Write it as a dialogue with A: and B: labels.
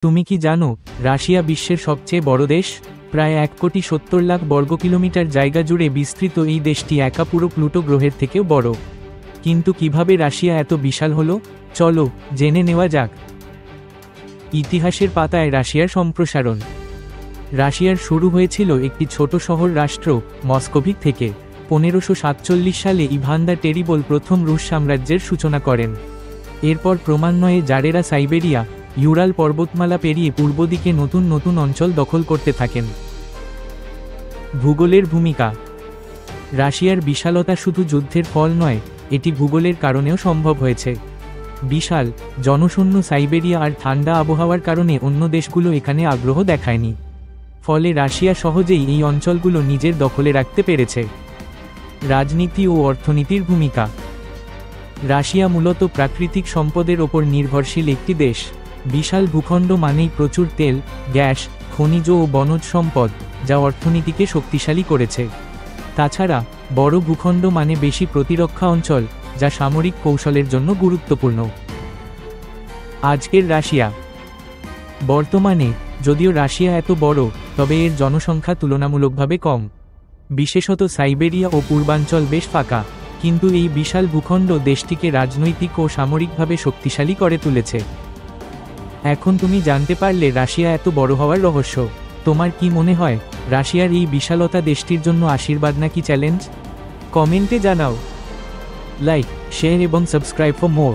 A: তুমি কি জানো রাশিয়া বিশ্বের সবচেয়ে বড় দেশ? প্রায় 1,70,00,000 বর্গ কিলোমিটার জায়গা জুড়ে বিস্তৃত এই দেশটি একা পুরো প্লুটো গ্রহের থেকেও বড়। কিন্তু কিভাবে রাশিয়া এত বিশাল হলো, চলো জেনে নেওয়া যাক। ইতিহাসের পাতায় রাশিয়ার সম্প্রসারণ। রাশিয়ার শুরু হয়েছিল একটি ছোট শহর রাষ্ট্র মস্কোভিক থেকে। 1547 সালে ইভান দ্য টেরিবল প্রথম রুশ সাম্রাজ্যের সূচনা করেন। এরপর ক্রমান্বয়ে জারেরা সাইবেরিয়া, ইউরাল পর্বতমালা পেরিয়ে পূর্ব দিকে নতুন নতুন অঞ্চল দখল করতে থাকেন। ভূগোলের ভূমিকা। রাশিয়ার বিশালতা শুধু যুদ্ধের ফল নয়, এটি ভূগোলের কারণেও সম্ভব হয়েছে। বিশাল, জনশূন্য সাইবেরিয়া আর ঠান্ডা আবহাওয়ার কারণে অন্য দেশগুলো এখানে আগ্রহ দেখায়নি। ফলে রাশিয়া সহজেই এই অঞ্চলগুলো নিজের দখলে রাখতে পেরেছে। রাজনীতি ও অর্থনীতির ভূমিকা। রাশিয়া মূলত প্রাকৃতিক সম্পদের ওপর নির্ভরশীল একটি দেশ। বিশাল ভূখণ্ড মানেই প্রচুর তেল, গ্যাস, খনিজ ও বনজ সম্পদ, যা অর্থনীতিকে শক্তিশালী করেছে। তাছাড়া বড় ভূখণ্ড মানে বেশি প্রতিরক্ষা অঞ্চল, যা সামরিক কৌশলের জন্য গুরুত্বপূর্ণ। আজকের রাশিয়া। বর্তমানে যদিও রাশিয়া এত বড়, তবে এর জনসংখ্যা তুলনামূলকভাবে কম। বিশেষত সাইবেরিয়া ও পূর্বাঞ্চল বেশ ফাঁকা, কিন্তু এই বিশাল ভূখণ্ড দেশটিকে রাজনৈতিক ও সামরিকভাবে শক্তিশালী করে তুলেছে। এখন তুমি জানতে পারলে রাশিয়া এত বড় হওয়ার রহস্য। তোমার কি মনে হয়, রাশিয়ার এই বিশালতা দেশটির জন্য আশীর্বাদ নাকি চ্যালেঞ্জ? কমেন্টে জানাও। লাইক, শেয়ার এবং সাবস্ক্রাইব ফর মোর।